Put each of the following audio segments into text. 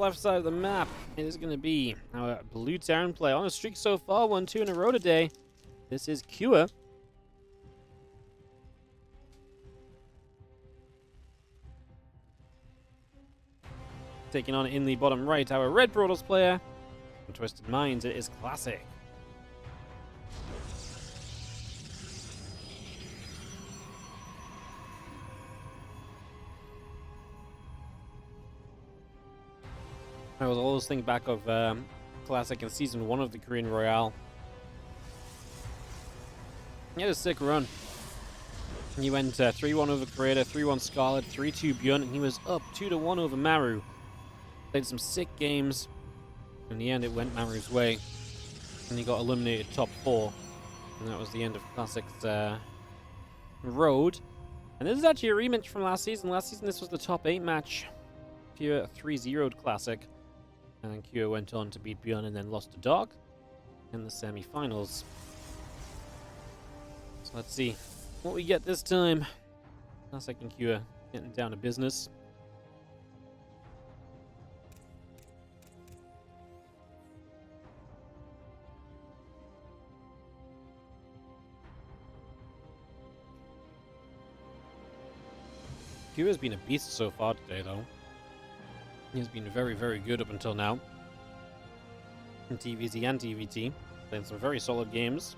left side of the map, it is going to be our blue Terran player on a streak so far, 1-2 in a row today. This is Cure. Taking on in the bottom right, our red Broadles player. From Twisted Minds, it is Classic. I was always thinking back of Classic in Season 1 of the Korean Royale. He had a sick run. He went 3-1 over Creator, 3-1 Scarlet, 3-2 Bjorn, and he was up 2-1 over Maru. Played some sick games. In the end, it went Maru's way. And he got eliminated top 4. And that was the end of Classic's road. And this is actually a rematch from last season. Last season, this was the top 8 match. Pure 3-0'd Classic. And then Kyo went on to beat Bjorn and then lost to Dog in the semi-finals. So let's see what we get this time. Classic and Kyo getting down to business. Kyo has been a beast so far today, though. He's been very, very good up until now. In TVZ and TVT. Playing some very solid games.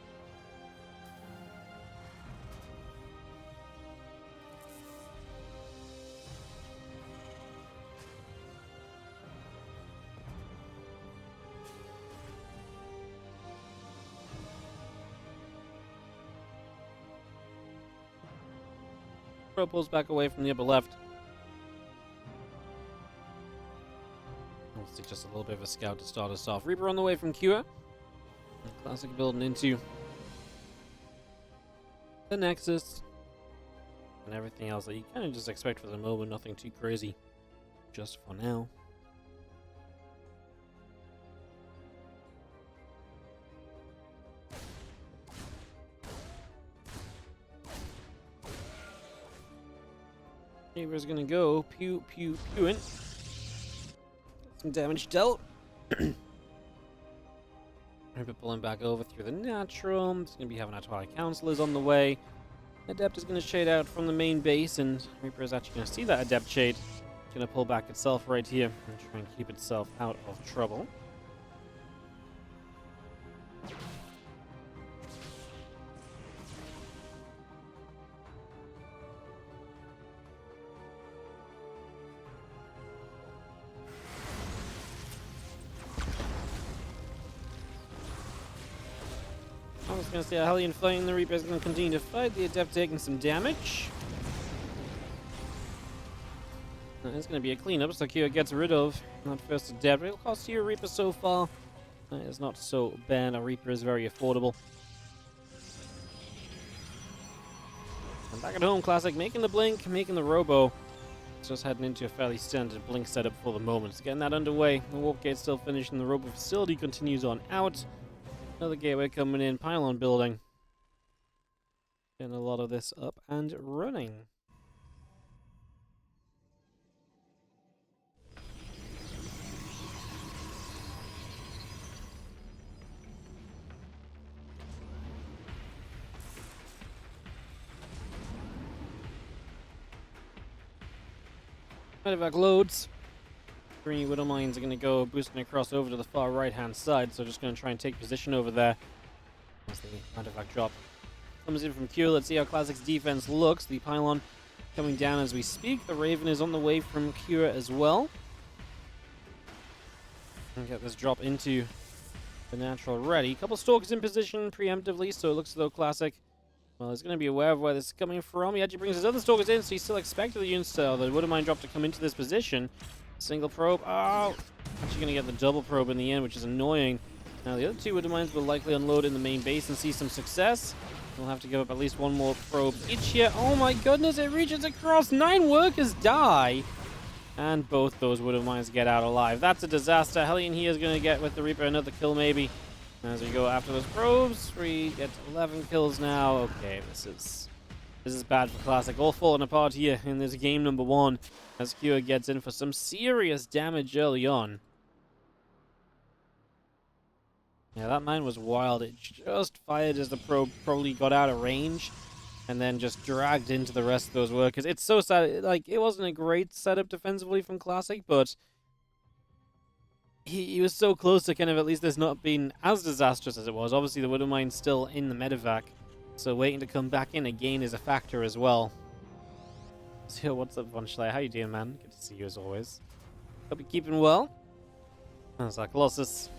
Pro pulls back away from the upper left. Obviously just a little bit of a scout to start us off. Reaper on the way from Cure. Classic building into the Nexus. And everything else that you kind of just expect for the moment. Nothing too crazy. Just for now. Reaper's gonna go pew pew pewing. Some damage dealt. Reaper pulling back over through the natural. It's going to be having our Twilight Counselors on the way. Adept is going to shade out from the main base, and Reaper is actually going to see that Adept shade. It's going to pull back itself right here and try and keep itself out of trouble. I was going to say a Hellion fighting, the Reaper is going to continue to fight, the Adept taking some damage. It's going to be a cleanup, so Kyo gets rid of that first Adept. It'll cost you a Reaper so far. It's not so bad, a Reaper is very affordable. And back at home, Classic making the Blink, making the Robo. It's just heading into a fairly standard Blink setup for the moment. It's getting that underway, the Warp Gate's still finished, and the Robo facility continues on out. Another gateway coming in, pylon building. Getting a lot of this up and running. Medevac loads. 3 Widow Mines are going to go boosting across over to the far right-hand side, so just going to try and take position over there as the medevac drop comes in from Q. Let's see how Classic's defense looks. The pylon coming down as we speak. The Raven is on the way from Cure as well. And get this drop into the natural ready. A couple Stalkers in position preemptively, so it looks as though Classic, well, he's going to be aware of where this is coming from. He actually brings his other Stalkers in, so he still expected the units, the Widow Mine drop to come into this position. Single probe. Oh! Actually going to get the double probe in the end, which is annoying. Now, the other 2 Widow Mines will likely unload in the main base and see some success. We'll have to give up at least 1 more probe each here. Oh my goodness, it reaches across. 9 workers die. And both those Widow Mines get out alive. That's a disaster. Hellion here is going to get with the Reaper another kill maybe. As we go after those probes, we get 11 kills now. Okay, this is This is bad for Classic. All falling apart here in this game number 1 as Kua gets in for some serious damage early on. Yeah, that mine was wild. It just fired as the probe probably got out of range and then just dragged into the rest of those workers. It's so sad. Like, it wasn't a great setup defensively from Classic, but he was so close to kind of at least this not being as disastrous as it was. Obviously, the Widow Mine's still in the medevac, so waiting to come back in again is a factor as well. So, what's up, Von Schleier? How you doing, man? Good to see you as always. Hope you're keeping well. That's our Colossus.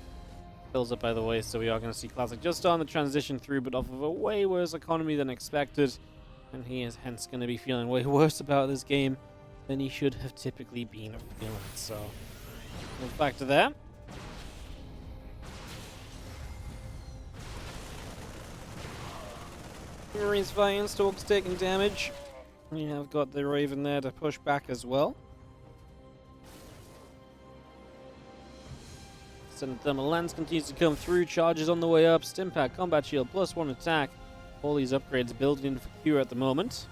Fills up by the way, so we are going to see Classic just on the transition through, but off of a way worse economy than expected. And he is hence going to be feeling way worse about this game than he should have typically been feeling. So, we'll back to that. Marines fighting, Stork's taking damage. We have got the Raven there to push back as well. Thermal Lance continues to come through, charges on the way up, Stimpack, Combat Shield, +1 attack. All these upgrades building in for Q at the moment.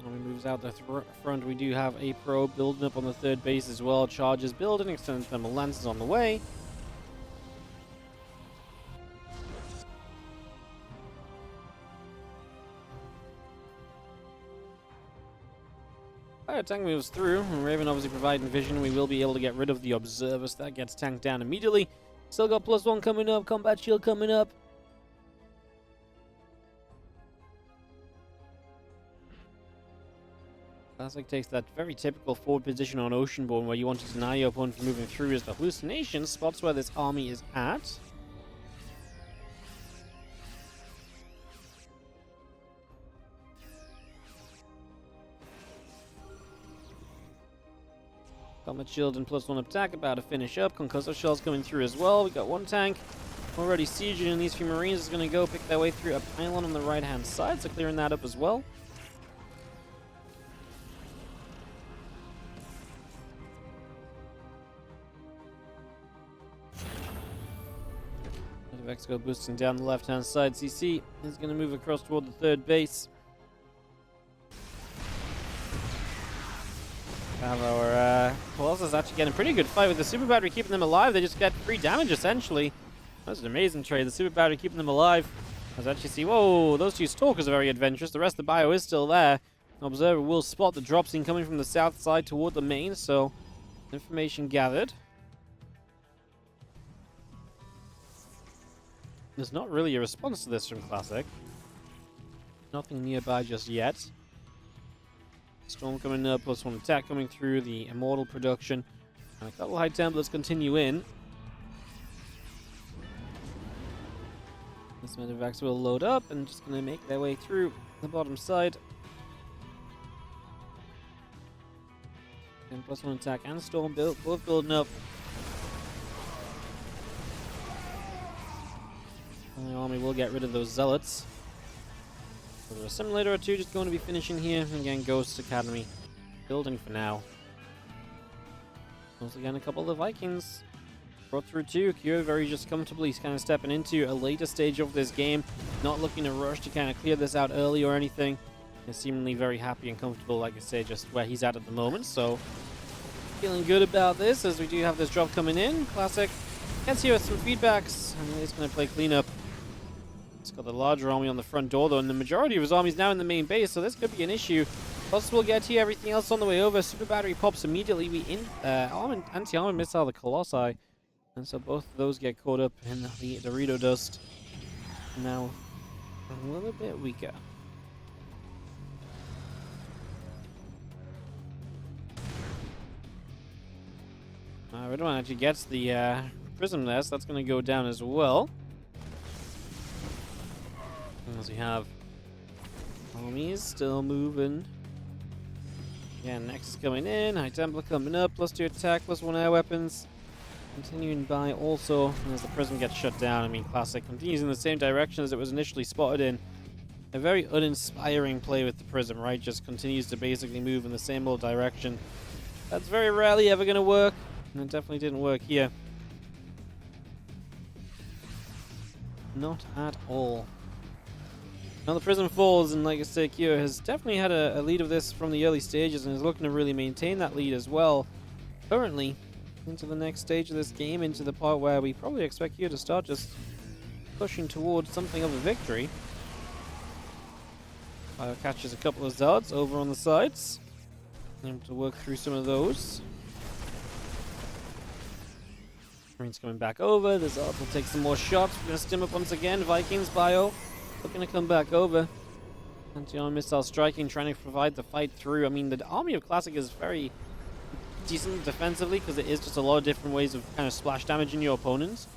When he moves out the front, we do have a probe building up on the 3rd base as well. Charges building, extended Thermal Lance is on the way. Tank moves through, and Raven obviously providing vision. We will be able to get rid of the observers. That gets tanked down immediately. Still got +1 coming up, Combat Shield coming up. Classic takes that very typical forward position on Oceanborn where you want to deny your opponent from moving through as the hallucination spots where this army is at. Combat Shield and +1 attack about to finish up. Concussive Shells coming through as well. We got 1 tank already sieging, and these few Marines is going to go pick their way through a pylon on the right-hand side, so clearing that up as well. Vexco boosting down the left-hand side. CC is going to move across toward the 3rd base. Have our Colossus actually getting a pretty good fight with the Super Battery keeping them alive. They just get free damage essentially. That's an amazing trade. The Super Battery keeping them alive. As actually see, whoa, those 2 Stalkers are very adventurous. The rest of the bio is still there. Observer will spot the drop scene coming from the south side toward the main, so information gathered. There's not really a response to this from Classic. Nothing nearby just yet. Storm coming up, +1 attack coming through, the Immortal production. And a couple high templates continue in. This medevacs will load up and just going to make their way through the bottom side. And +1 attack and Storm both building up. And the army will get rid of those Zealots. So there's a simulator or 2 just going to be finishing here. And again, Ghost Academy building for now. Once again, a couple of the Vikings brought through too. Kyo very just comfortably kind of stepping into a later stage of this game. Not looking to rush to kind of clear this out early or anything. He's seemingly very happy and comfortable, like I say, just where he's at the moment. So feeling good about this as we do have this drop coming in. Classic gets here with some feedbacks. And he's going to play cleanup. He's got the larger army on the front door, though, and the majority of his army is now in the main base, so this could be an issue. Plus, we'll get here. Everything else on the way over. Super Battery pops immediately. We anti-armor missile the Colossi, and so both of those get caught up in the Dorito dust. Now, a little bit weaker. Red One actually gets the Prism Nest. That's going to go down as well. As we have armies still moving. Yeah, Nexus coming in, High Templar coming up, +2 attack, +1 air weapons. Continuing by also as the Prism gets shut down. I mean, Classic continues in the same direction as it was initially spotted in. a very uninspiring play with the Prism, right? Just continues to basically move in the same old direction. That's very rarely ever going to work, and it definitely didn't work here. Not at all. Now the Prism falls, and like I said, Kyo has definitely had a lead of this from the early stages and is looking to really maintain that lead as well. Currently, into the next stage of this game, into the part where we probably expect Kyo to start just pushing towards something of a victory. Catches a couple of Zards over on the sides. Able to work through some of those. Marine's coming back over. The Zards will take some more shots. We're going to stim up once again. Vikings, Bio looking to come back over. Anti-armor missile striking, trying to provide the fight through. I mean, the army of Classic is very decent defensively because it is just a lot of different ways of kind of splash damaging your opponents.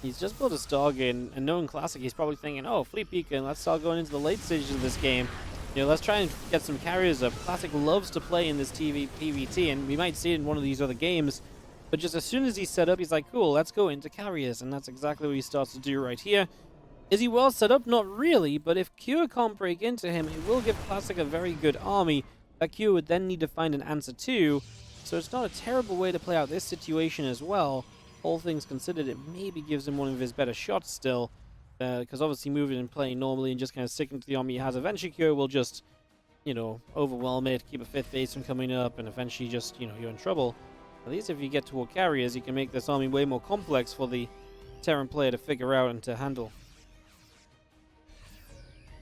He's just built a Stargate, and knowing Classic, he's probably thinking, oh, Fleet Beacon, let's start going into the late stages of this game. You know, let's try and get some carriers up. Classic loves to play in this PvT, and we might see it in one of these other games. But just as soon as he's set up, he's like, cool, let's go into carriers. And that's exactly what he starts to do right here. Is he well set up? Not really, but if Q can't break into him, it will give Classic a very good army that Q would then need to find an answer to. So it's not a terrible way to play out this situation as well. All things considered, it maybe gives him one of his better shots still. Because obviously moving and playing normally and just kind of sticking to the army he has, eventually Q will just, you know, overwhelm it, keep a 5th base from coming up, and eventually just, you know, you're in trouble. At least if you get toward carriers, you can make this army way more complex for the Terran player to figure out and to handle.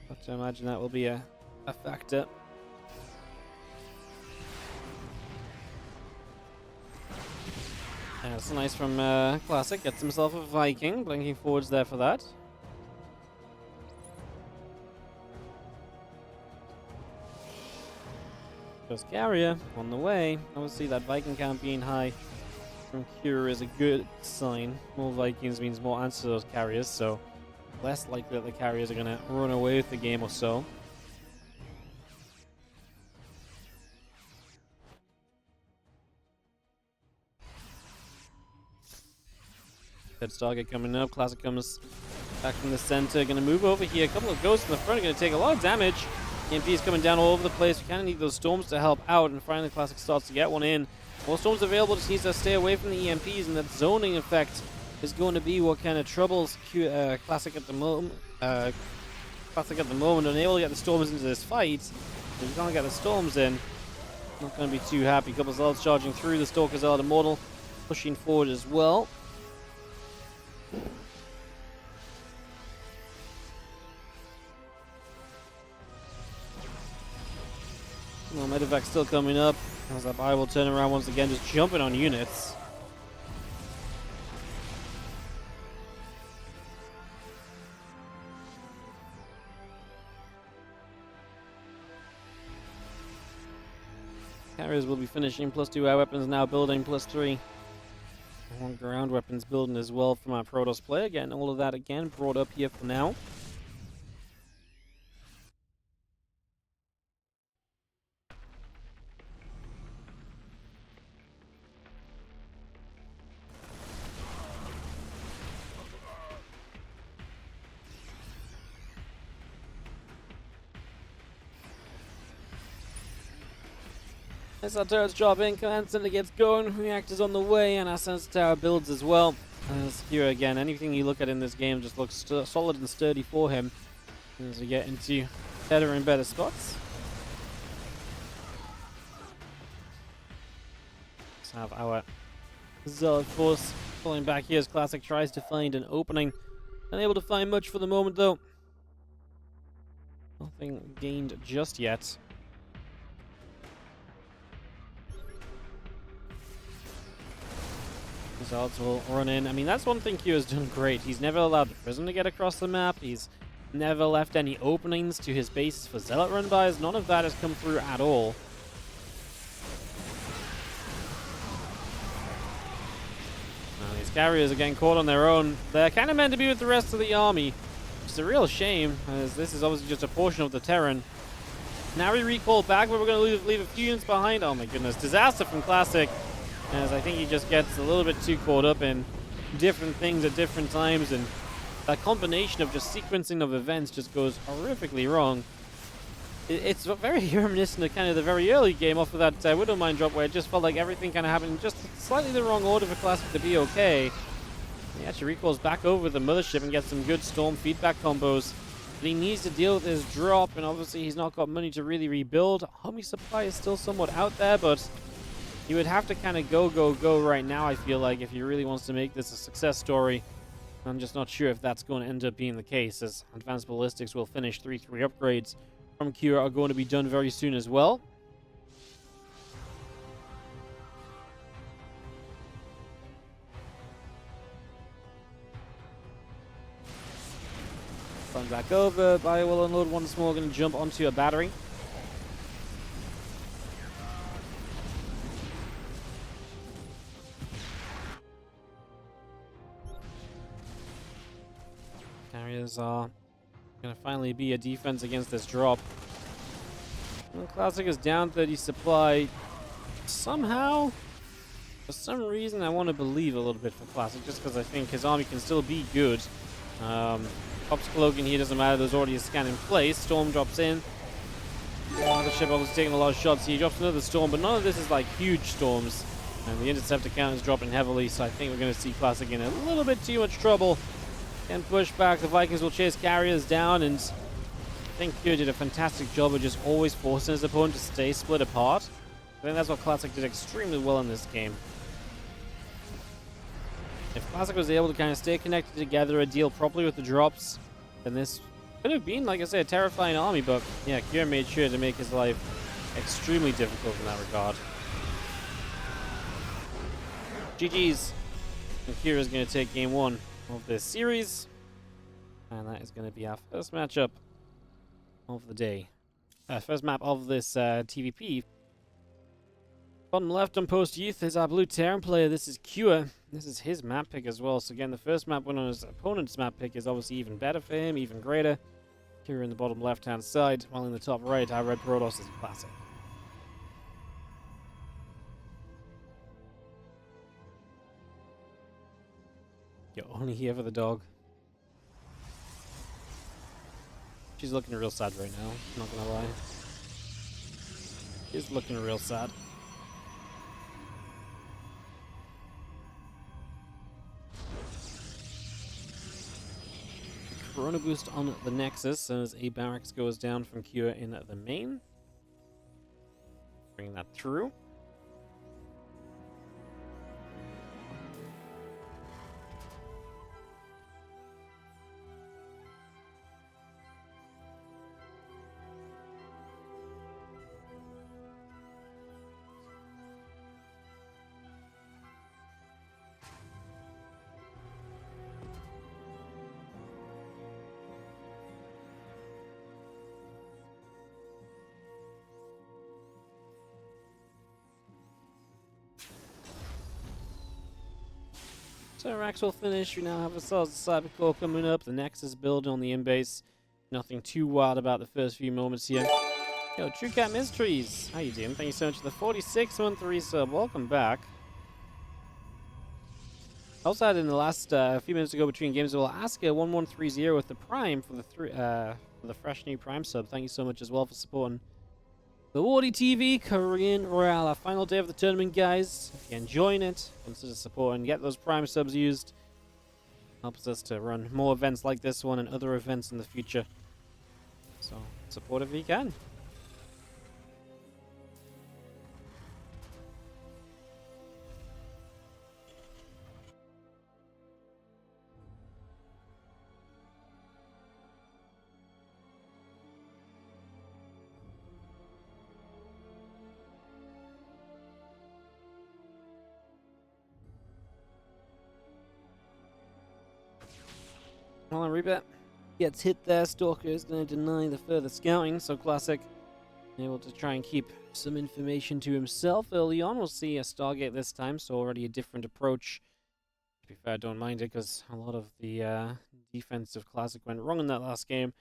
I have to imagine that will be a factor. That's nice from Classic. Gets himself a Viking, blinking forwards there for that. Just carrier on the way. Obviously, that Viking count being high from Cure is a good sign. More Vikings means more answers to those carriers, so less likely that the carriers are going to run away with the game or so. Good Stargate coming up. Classic comes back from the center. Going to move over here. A couple of ghosts in the front are going to take a lot of damage. EMP is coming down all over the place. We kind of need those storms to help out. And finally, Classic starts to get one in. More storms available. Just needs to stay away from the EMPs. And that zoning effect is going to be what kind of troubles Classic at the moment. Unable to get the storms into this fight. If you can't get the storms in, not going to be too happy. Couple of Zelds charging through. The Stalkers are Immortal, pushing forward as well. Well, Medevac still coming up. As that Bible turn around once again, just jumping on units. Carriers will be finishing +2 air weapons now, building +3. One ground weapons building as well from our Protoss player. Again, all of that again brought up here for now. As our turrets drop in, Command Center gets going, reactors on the way, and our sensor tower builds as well. As here again, anything you look at in this game just looks solid and sturdy for him as we get into better and better spots. Let's have our Zealot force pulling back here as Classic tries to find an opening. Unable to find much for the moment though. Nothing gained just yet. Zealots will run in. I mean, that's one thing Q has done great. He's never allowed the Prism to get across the map. He's never left any openings to his bases for Zealot run-bys. None of that has come through at all. Now, these carriers are getting caught on their own. They're kind of meant to be with the rest of the army. It's a real shame, as this is obviously just a portion of the Terran. Now we recall back, but we're going to leave a few units behind. Oh my goodness, disaster from Classic. As I think he just gets a little bit too caught up in different things at different times, and that combination of just sequencing of events just goes horrifically wrong. It's very reminiscent of kind of the very early game off of that Widowmine drop, where it just felt like everything kind of happened in just slightly the wrong order for Classic to be okay. He actually recalls back over the mothership and gets some good Storm feedback combos. But he needs to deal with his drop, and obviously he's not got money to really rebuild. Homie supply is still somewhat out there, but he would have to kind of go right now, I feel like, if he really wants to make this a success story. I'm just not sure if that's going to end up being the case, as Advanced Ballistics will finish 3 upgrades from Cure are going to be done very soon as well. Run back over. Bio will unload once more. Going to jump onto a battery. Carriers are going to finally be a defense against this drop. And Classic is down 30 supply. Somehow, for some reason, I want to believe a little bit for Classic, just because I think his army can still be good. Pops cloak in here, doesn't matter, there's already a scan in place. Storm drops in. The ship obviously taking a lot of shots. He drops another storm, but none of this is like huge storms. And the interceptor count is dropping heavily, so I think we're going to see Classic in a little bit too much trouble. And push back. The Vikings will chase carriers down, and I think Cure did a fantastic job of just always forcing his opponent to stay split apart. I think that's what Classic did extremely well in this game. If Classic was able to kind of stay connected together and deal properly with the drops, then this could have been, like I said, a terrifying army, but yeah, Cure made sure to make his life extremely difficult in that regard. GG's. And Cure is going to take game 1 of this series, and that is going to be our first matchup of the day. First map of this TVP. Bottom left on Post Youth is our blue Terran player. This is Cure. This is his map pick as well. So again, the first map win on his opponent's map pick is obviously even better for him, even greater. Cure in the bottom left-hand side, while in the top right, our red Protoss is Classic. You're only here for the dog. She's looking real sad right now, not gonna lie. She's looking real sad. Corona boost on the Nexus as a barracks goes down from Cure in the main. Bringing that through. So Rax will finish. We now have ourselves a Cyber Core coming up. The Nexus building on the in-base. Nothing too wild about the first few moments here. Yo, True Cat Mysteries. How you doing? Thank you so much for the 46-month resub. Welcome back. Also had in the last few minutes ago between games, we'll ask 1130 with the Prime for the fresh new Prime sub. Thank you so much as well for supporting the WardiTV Korean Royale, our final day of the tournament, guys. If you're enjoying it, consider supporting. Get those Prime subs used. Helps us to run more events like this one and other events in the future. So, support if you can. Hold on, Reaper gets hit there. Stalker is going to deny the further scouting, so Classic able to try and keep some information to himself early on. We'll see a Stargate this time, so already a different approach. To be fair, I don't mind it, because a lot of the defensive Classic went wrong in that last game.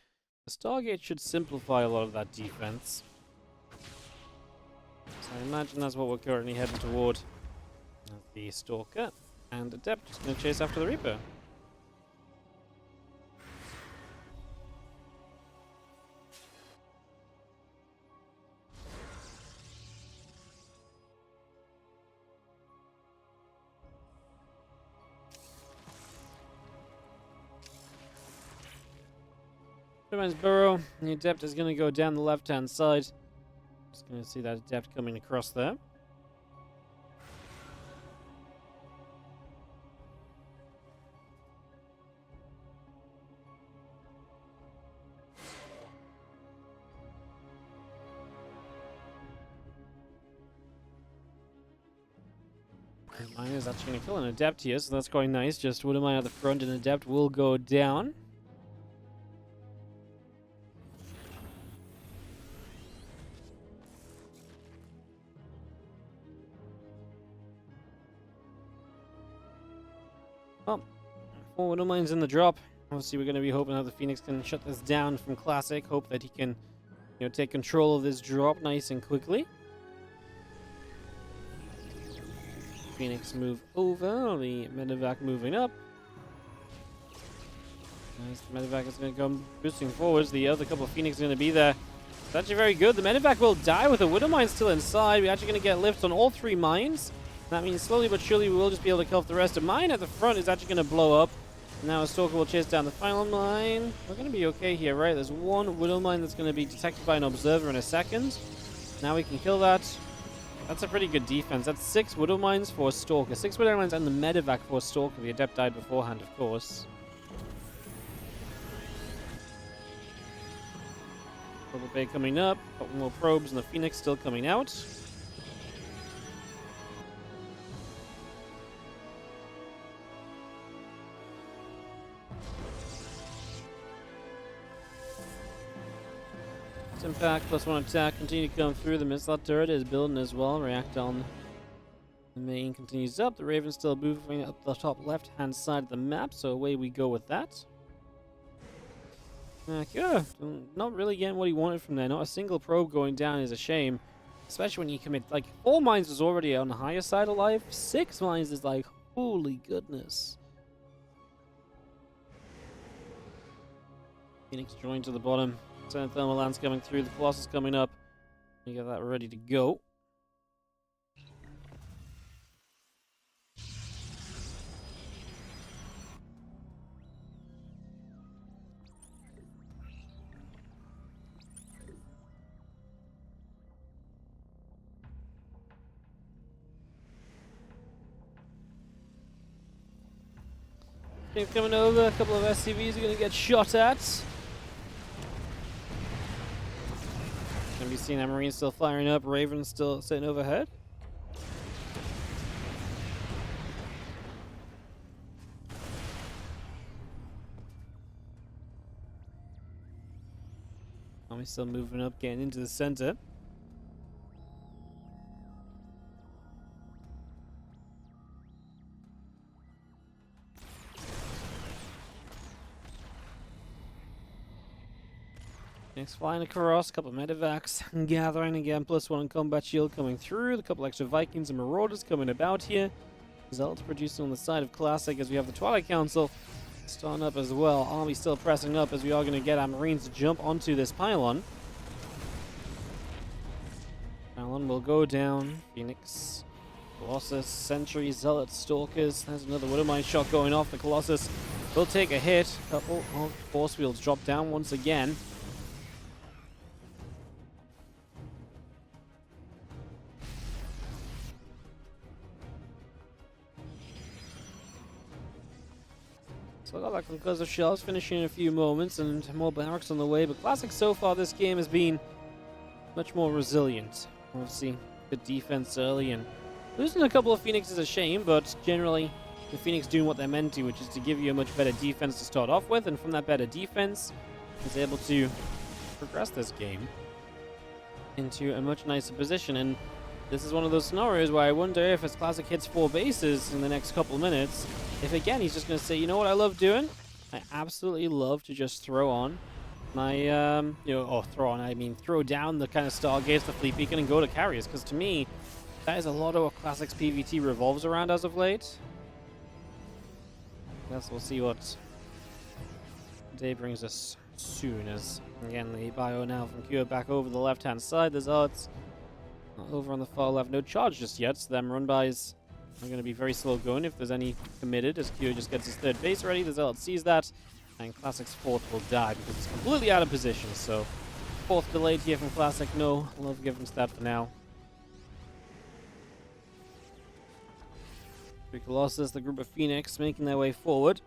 The Stargate should simplify a lot of that defense. So I imagine that's what we're currently heading toward. The Stalker and Adept is going to chase after the Reaper. Woodmine's burrow. The Adept is going to go down the left-hand side. Just going to see that Adept coming across there. Mine is actually going to kill an Adept here, so that's quite nice. Just Woodmine at the front, and Adept will go down. Well, 4 Woodmines in the drop. Obviously, we're going to be hoping that the Phoenix can shut this down from Classic. Hope that he can, take control of this drop nice and quickly. Phoenix move over, the medevac moving up. As the medevac is going to come boosting forwards, the other couple of Phoenix are going to be there. It's actually very good. The medevac will die with the Widow Mine still inside. We're actually going to get lifts on all 3 mines. That means slowly but surely we will just be able to kill off the rest. The mine at the front is actually going to blow up. Now a Stalker will chase down the final mine. We're going to be okay here, right? There's 1 Widow Mine that's going to be detected by an observer in a second. Now we can kill that. That's a pretty good defense. That's 6 Widow Mines for a Stalker. 6 Widow Mines and the medevac for a Stalker. The Adept died beforehand, of course. Purple Bay coming up. Couple more probes and the Phoenix still coming out. Impact, +1 attack, continue to come through. The missile turret is building as well. React on the main continues up. The Raven's still moving up the top left-hand side of the map, so away we go with that. Yeah, not really getting what he wanted from there. Not a single probe going down is a shame, especially when you commit. Like, 4 mines is already on the higher side of life. 6 mines is like, holy goodness. Phoenix joined to the bottom. Thermal Lance coming through, the Colossus coming up. You get that ready to go. Coming over, a couple of SCVs are going to get shot at. Gonna be seeing that Marine still firing up, Raven still sitting overhead. Army still moving up, getting into the center. Next flying across, a couple of medevacs gathering again, +1 on combat shield coming through, a couple extra Vikings and Marauders coming about here. Zealots producing on the side of Classic as we have the Twilight Council starting up as well. Army still pressing up as we are going to get our Marines to jump onto this pylon. Pylon will go down. Phoenix, Colossus, Sentry, Zealots, Stalkers. There's another Widow Mine shot going off. The Colossus will take a hit. Couple of Force Fields drop down once again. So I got that conclusive shells finishing in a few moments and more barracks on the way, but Classic so far this game has been much more resilient. Obviously, good defense early, and losing a couple of Phoenix is a shame, but generally the Phoenix doing what they're meant to, which is to give you a much better defense to start off with, and from that better defense is able to progress this game into a much nicer position. And this is one of those scenarios where I wonder if as Classic hits 4 bases in the next couple of minutes, if again he's just going to say, you know what I love doing? I absolutely love to just throw on my, throw down the kind of Stargates, the Fleet Beacon, and go to carriers. Because to me, that is a lot of what Classic's PvT revolves around as of late. I guess we'll see what day brings us soon. As again, the bio now from Q back over the left-hand side. There's odds over on the far left. No charge just yet, so them run-bys are going to be very slow going if there's any committed, as Q just gets his 3rd base ready. The Zealot sees that. And Classic's fourth will die because it's completely out of position. So, fourth delayed here from Classic. No, we'll give him stat for now. Three Colossus, the group of Phoenix, making their way forward.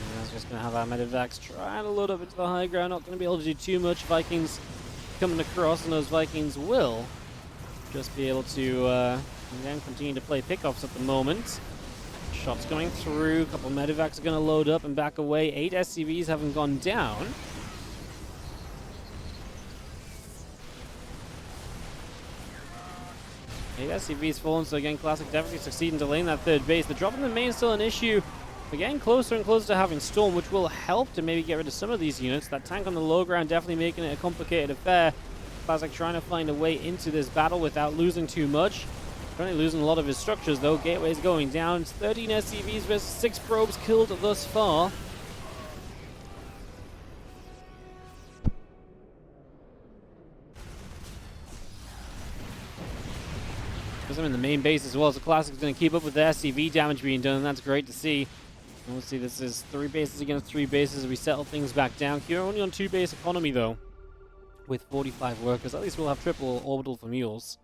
And that's just going to have our Medivacs trying to load up into the high ground. Not going to be able to do too much. Vikings coming across, and those Vikings will just be able to again continue to play pickoffs at the moment. Shots going through. A couple of Medivacs are going to load up and back away. 8 SCVs haven't gone down. 8 SCVs fallen, so again, Classic definitely succeeding to lane that third base. The drop in the main is still an issue. We're getting closer and closer to having Storm, which will help to maybe get rid of some of these units. That tank on the low ground definitely making it a complicated affair. Classic trying to find a way into this battle without losing too much. Currently losing a lot of his structures, though. Gateway's going down. It's 13 SCVs versus 6 probes killed thus far. I'm in the main base as well, so Classic's going to keep up with the SCV damage being done, and that's great to see. And we'll see, this is 3 bases against 3 bases as we settle things back down. Here only on 2 base economy, though, with 45 workers. At least we'll have triple orbital for mules.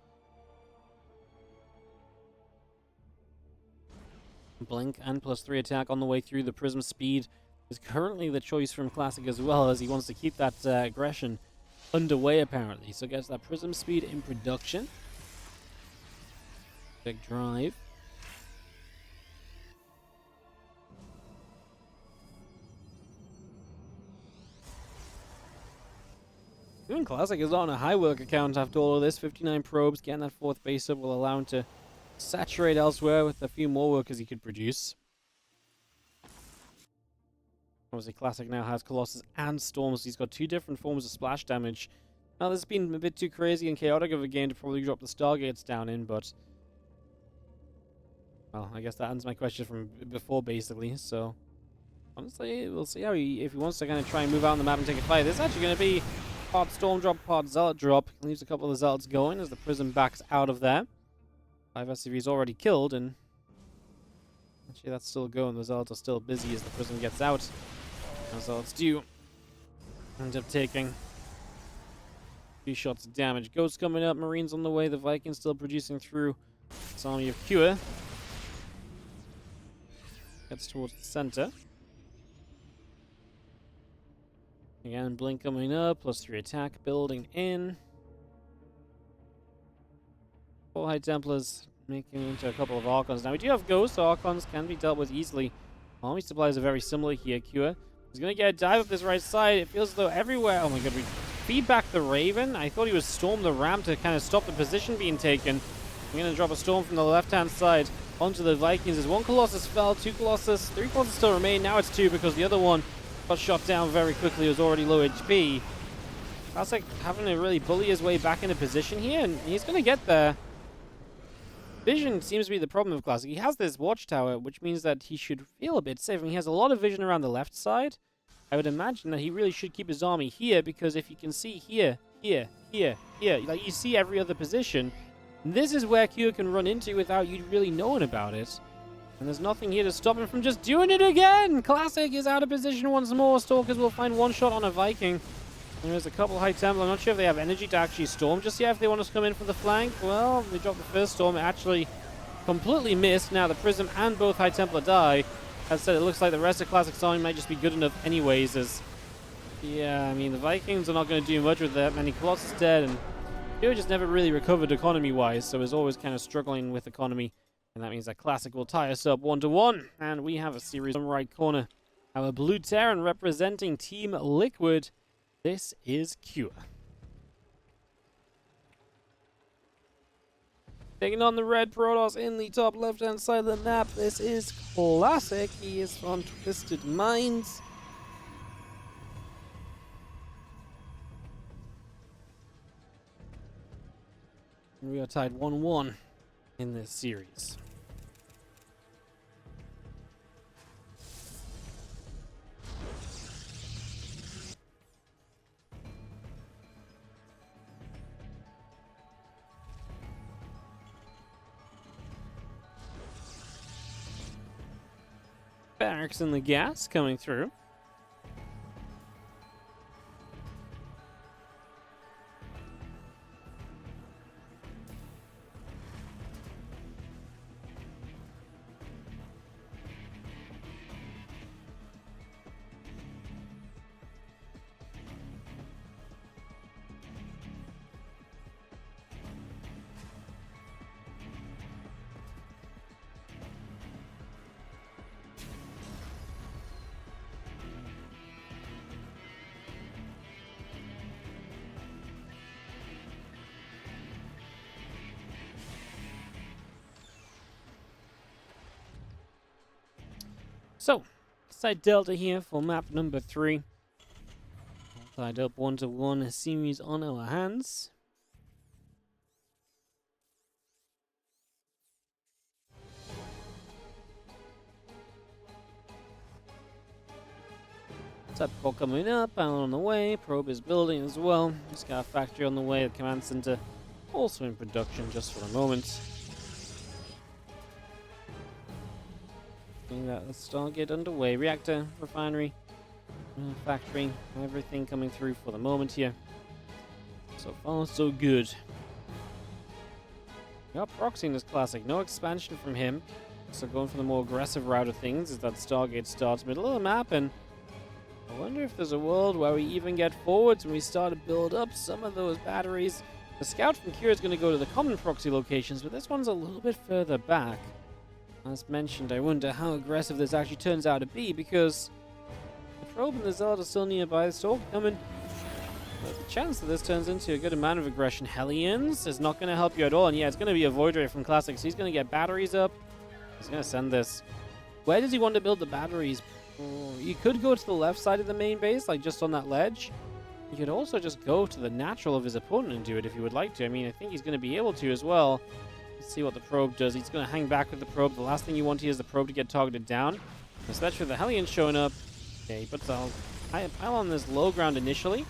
Blink and +3 attack on the way through. The Prism speed is currently the choice from Classic as well, as he wants to keep that aggression underway, apparently. So gets that Prism speed in production. Big drive. Even Classic is on a high work account after all of this. 59 probes, getting that 4th base up will allow him to saturate elsewhere with a few more workers he could produce. Obviously, Classic now has Colossus and Storms. He's got 2 different forms of splash damage. Now, this has been a bit too crazy and chaotic of a game to probably drop the Stargates down in, but well, I guess that answers my question from before, basically. So, honestly, we'll see how if he wants to kind of try and move out on the map and take a fight. This is actually going to be part Storm drop, part Zealot drop. Leaves a couple of Zealots going as the Prism backs out of there. 5 SCVs already killed, and actually that's still going. The Zealots are still busy as the Prism gets out. The Zealots do end up taking 2 shots of damage. Ghost coming up, Marines on the way. The Vikings still producing through this army of Cure. Gets towards the center. Again, Blink coming up, +3 attack, building in. 4 High Templars making it into a couple of Archons. Now, we do have Ghosts, so Archons can be dealt with easily. Army supplies are very similar here. Cure is going to get a dive up this right side. It feels as though everywhere... Oh my god, we feed back the Raven. I thought he would storm the ramp to kind of stop the position being taken. We're going to drop a Storm from the left-hand side onto the Vikings. As 1 Colossus fell, 2 Colossus, 3 Colossus still remain. Now it's 2 because the other one got shot down very quickly. It was already low HP. Classic having to really bully his way back into position here, and he's going to get there. Vision seems to be the problem of Classic. He has this watchtower, which means that he should feel a bit safe. And he has a lot of vision around the left side. I would imagine that he really should keep his army here, because if you can see here, here, like you see every other position, this is where Q can run into without you really knowing about it. And there's nothing here to stop him from just doing it again! Classic is out of position once more. Stalkers will find 1 shot on a Viking. There's a couple High Templar. I'm not sure if they have energy to actually storm just yet. If they want us to come in from the flank, well, they dropped the first storm. It actually completely missed. Now the Prism and both High Templar die. As I said, it looks like the rest of Classic's army might just be good enough anyways. As yeah, I mean, the Vikings are not going to do much with that many Colossus dead, and they just never really recovered economy-wise, so is always kind of struggling with economy. And that means that Classic will tie us up 1-1. And we have a series on the right corner. Our Blue Terran representing Team Liquid. This is Cure. Taking on the red Protoss in the top left-hand side of the map. This is Classic. He is from Twisted Minds. We are tied 1-1 in this series. Barracks in the gas coming through. So, side Delta here for map number 3. Tied up 1-1 series on our hands. Type call coming up, panel on the way, probe is building as well. Scout factory on the way, the command center also in production just for a moment. That Stargate underway, reactor, refinery, factory, everything coming through for the moment here. So far, so good. We are proxying this classic, no expansion from him. So going for the more aggressive route of things is that Stargate starts middle of the map, and I wonder if there's a world where we even get forwards when we start to build up some of those batteries. The scout from Cure is going to go to the common proxy locations, but this one's a little bit further back. As mentioned, I wonder how aggressive this actually turns out to be, because the probe and the zealot are still nearby. The stalk coming. But the chance that this turns into a good amount of aggression. Hellions is not going to help you at all, and yeah, it's going to be a Void Ray from Classic, so he's going to get batteries up. He's going to send this. Where does he want to build the batteries? You could go to the left side of the main base, like just on that ledge. You could also just go to the natural of his opponent and do it if you would like to. I mean, I think he's going to be able to as well. Let's see what the probe does. He's going to hang back with the probe. The last thing you want here is the probe to get targeted down, especially with the Hellions showing up. Okay, he puts a pile on this low ground initially.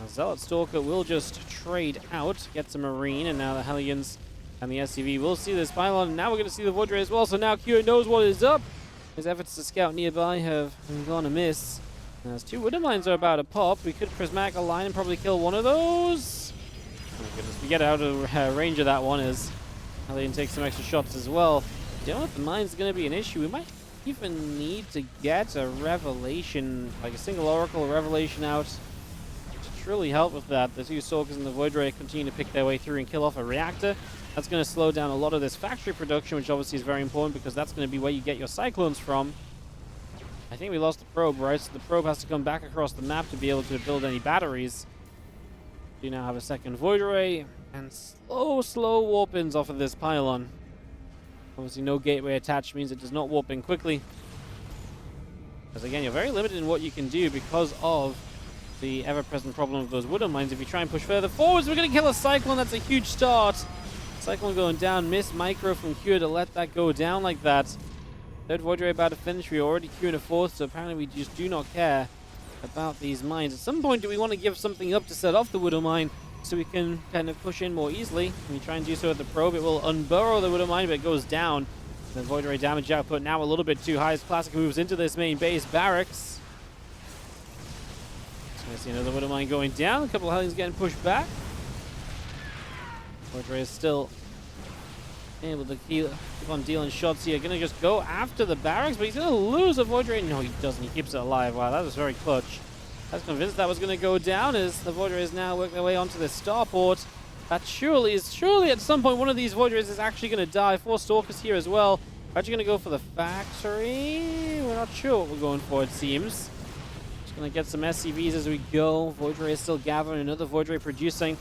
Now, Zealot Stalker will just trade out, gets a Marine, and now the Hellions and the SCV will see this pylon. And now we're going to see the Void Ray as well, so now Q knows what is up. His efforts to scout nearby have gone amiss. As 2 wooden mines are about to pop, we could prismatic a line and probably kill one of those. Oh my goodness, we get out of range of that one as Hellion takes some extra shots as well. Don't know if the mine's going to be an issue. We might even need to get a revelation, like a single oracle revelation out to truly help with that. The 2 Stalkers and the Void Ray continue to pick their way through and kill off a reactor. That's going to slow down a lot of this factory production, which obviously is very important because that's going to be where you get your Cyclones from. I think we lost the probe, right? So the probe has to come back across the map to be able to build any batteries. You now have a second Void Ray, and slow warp-ins off of this pylon. Obviously no gateway attached means it does not warp in quickly. Because again, you're very limited in what you can do because of the ever-present problem of those wooden mines. If you try and push further forwards, we're going to kill a Cyclone. That's a huge start. Cyclone going down, miss micro from Cure to let that go down like that. Third Void Ray about to finish. We already queuing a fourth, so apparently we just do not care about these mines. At some point, do we want to give something up to set off the Widow Mine so we can kind of push in more easily? When we try and do so at the probe, it will unburrow the Widow Mine, but it goes down. The Void Ray damage output now a little bit too high as Classic moves into this main base barracks. So I see another Widow Mine going down. A couple of Hellions getting pushed back. Void Ray is still able to keep on dealing shots here. Gonna just go after the barracks, but he's gonna lose a Void Ray. No, he doesn't. He keeps it alive. Wow, that was very clutch. I was convinced that was gonna go down as the Void Rays now work their way onto the starport. That surely at some point one of these Void Rays is actually gonna die. 4 Stalkers here as well. We're actually gonna go for the factory. We're not sure what we're going for, it seems. Just gonna get some SCVs as we go. Void Ray is still gathering, another Void Ray producing.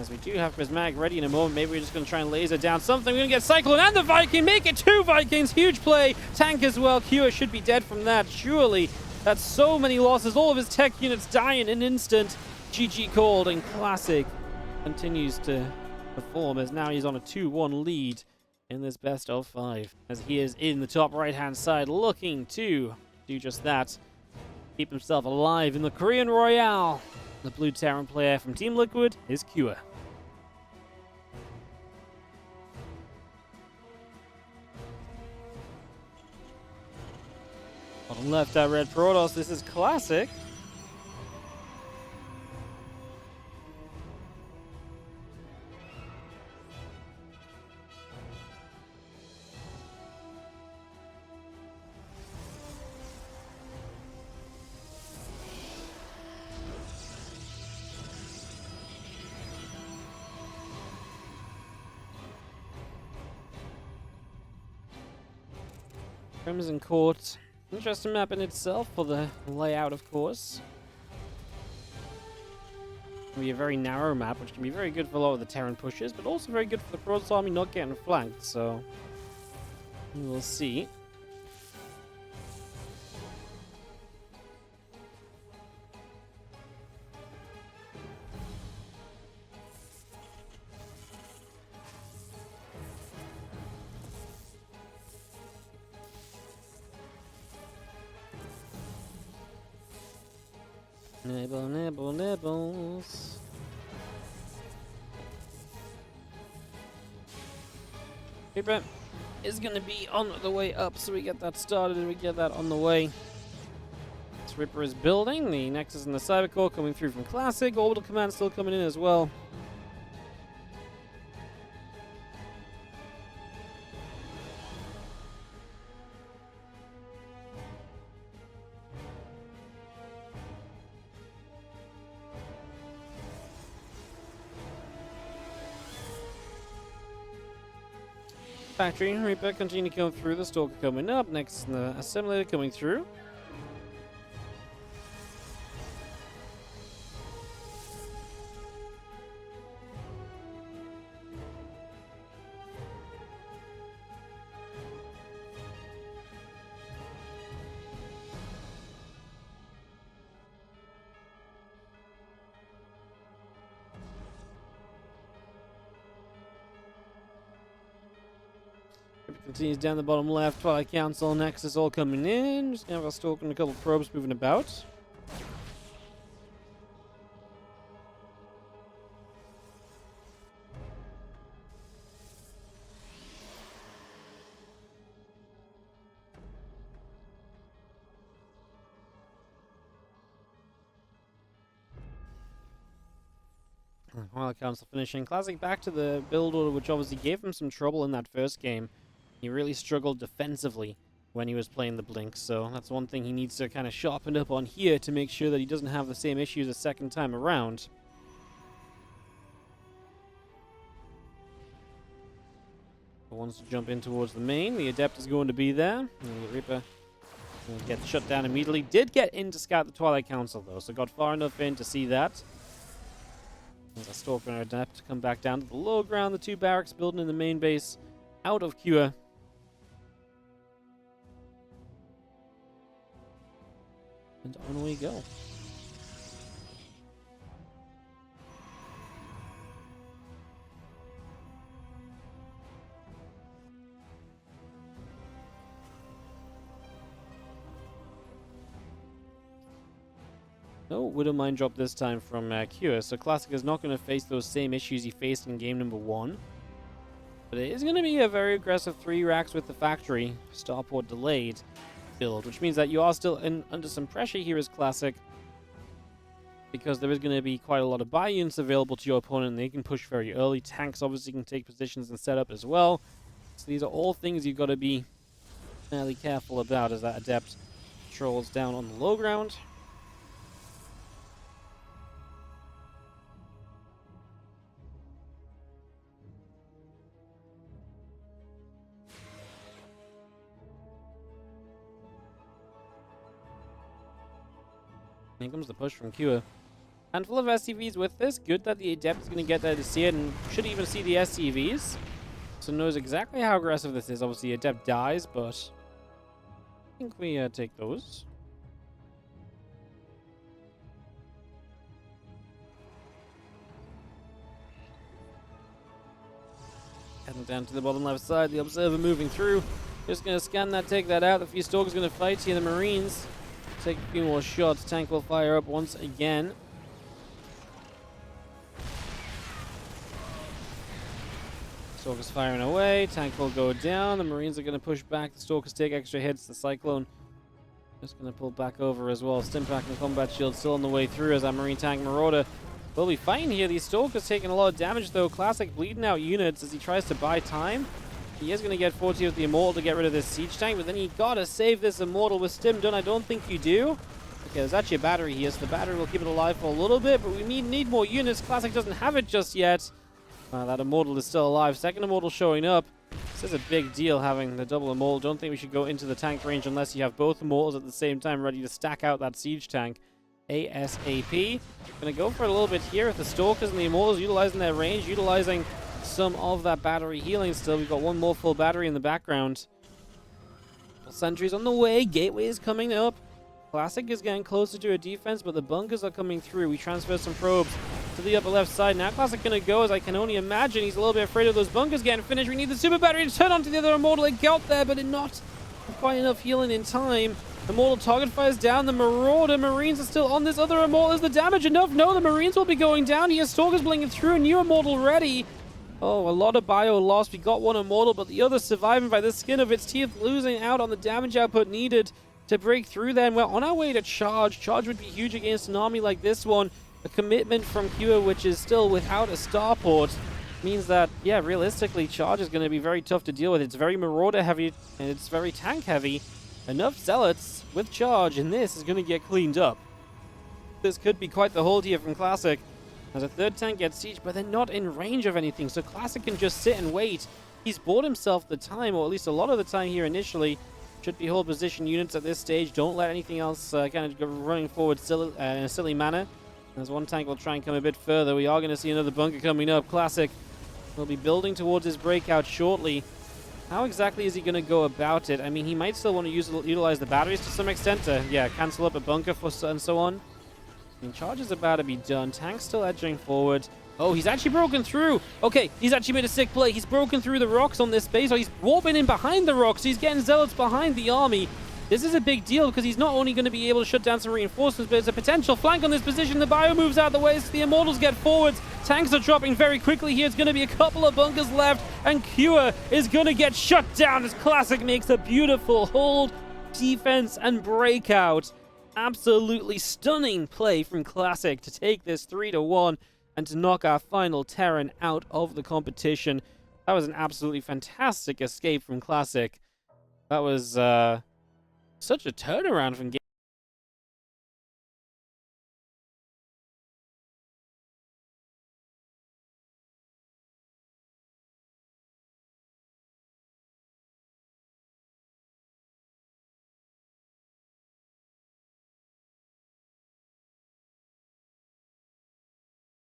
As we do have Prismatic ready in a moment, maybe we're just going to try and laser down something. We're going to get Cyclone and the Viking. Make it 2 Vikings. Huge play. Tank as well. Cure should be dead from that. Surely. That's so many losses. All of his tech units die in an instant. GG called, and Classic continues to perform as now he's on a 2-1 lead in this best of 5. As he is in the top right-hand side looking to do just that. Keep himself alive in the Korean Royale. The blue Terran player from Team Liquid is Cure. Bottom left, that red Protoss. This is classic. Crimson Court. Interesting map in itself for the layout, of course. It'll be a very narrow map, which can be very good for a lot of the Terran pushes, but also very good for the Protoss army not getting flanked, so we'll see. Nibble, nibble, nibbles. Reaper is going to be on the way up, so we get that started and we get that on the way. This Reaper is building. The Nexus and the Cyber Core coming through from Classic. Orbital Command still coming in as well. Factory Reaper continue to come through. The Stalker coming up. Next, the Assimilator coming through. Continues down the bottom left. Twilight Council, Nexus all coming in. Just gonna have a Stalker and a couple of probes moving about. Twilight Council finishing. Classic back to the build order, which obviously gave him some trouble in that first game. He really struggled defensively when he was playing the Blink, so that's one thing he needs to kind of sharpen up on here to make sure that he doesn't have the same issues a second time around. Wants to jump in towards the main. The Adept is going to be there. And the Reaper will get shut down immediately. Did get in to scout the Twilight Council, though, so got far enough in to see that. There's a Stalker and Adept to come back down to the low ground. The two barracks building in the main base out of cure. And on we go. No Widow Mine drop this time from Cure, so Classic is not going to face those same issues he faced in game number 1. But it is going to be a very aggressive 3 racks with the factory, starport delayed build, which means that you are still under some pressure here as Classic, because there is going to be quite a lot of buy units available to your opponent, and they can push very early. Tanks obviously can take positions and set up as well. So these are all things you've got to be fairly careful about as that Adept trolls down on the low ground. Here comes the push from Cure. Handful of SCVs with this. Good that the Adept is going to get there to see it, and should even see the SCVs. So knows exactly how aggressive this is. Obviously, Adept dies, but I think we take those. Heading down to the bottom left side. The Observer moving through. Just going to scan that, take that out. The few Stalkers going to fight here. The Marines take a few more shots. Tank will fire up once again. Stalkers firing away. Tank will go down. The Marines are going to push back. The Stalkers take extra hits. The Cyclone Just going to pull back over as well. Stimpack and Combat Shield still on the way through as that Marine Tank Marauder will be fine here. These Stalkers taking a lot of damage though. Classic bleeding out units as he tries to buy time. He is going to get 40 with the Immortal to get rid of this Siege Tank, but then you gotta save this Immortal with Stim done. I don't think you do. Okay, there's actually a battery here, so the battery will keep it alive for a little bit, but we need more units. Classic doesn't have it just yet. That Immortal is still alive. Second Immortal showing up. This is a big deal having the double Immortal. Don't think we should go into the tank range unless you have both Immortals at the same time ready to stack out that Siege Tank ASAP. Gonna go for it a little bit here with the Stalkers and the Immortals utilizing their range, utilizing some of that battery healing still. We've got one more full battery in the background. Sentries on the way. Gateway is coming up. Classic is getting closer to a defense, but the bunkers are coming through. We transfer some probes to the upper left side. Now Classic gonna go, as I can only imagine. He's a little bit afraid of those bunkers getting finished. We need the super battery to turn onto the other Immortal. It got there, but it not quite enough healing in time. The Immortal target fires down. The Marauder Marines are still on this other Immortal. Is the damage enough? No, the Marines will be going down. He has Stalkers blinking through. A new Immortal ready. Oh, a lot of bio lost. We got one Immortal, but the other surviving by the skin of its teeth, losing out on the damage output needed to break through there. And we're on our way to Charge. Charge would be huge against an army like this one. A commitment from Cure, which is still without a starport, means that, yeah, realistically, Charge is going to be very tough to deal with. It's very Marauder heavy, and it's very tank heavy. Enough Zealots with Charge, and this is going to get cleaned up. This could be quite the hold here from Classic. As a third tank gets siege, but they're not in range of anything, so Classic can just sit and wait. He's bought himself the time, or at least a lot of the time here initially. Should be hold position units at this stage. Don't let anything else kind of go running forward in a silly manner. As one tank will try and come a bit further. We are going to see another bunker coming up. Classic will be building towards his breakout shortly. How exactly is he going to go about it? I mean, he might still want to utilize the batteries to some extent to, yeah, cancel up a bunker and so on. I mean, Charge is about to be done. Tank's still edging forward. Oh, he's actually broken through. Okay, he's actually made a sick play. He's broken through the rocks on this base. Or he's warping in behind the rocks. He's getting Zealots behind the army. This is a big deal because he's not only going to be able to shut down some reinforcements, but it's a potential flank on this position. The bio moves out of the way so the Immortals get forwards. Tanks are dropping very quickly here. It's going to be a couple of bunkers left, and Cure is going to get shut down as Classic makes a beautiful hold, defense, and breakout. Absolutely stunning play from Classic to take this 3-1 and to knock our final Terran out of the competition. That was an absolutely fantastic escape from Classic. That was such a turnaround from game.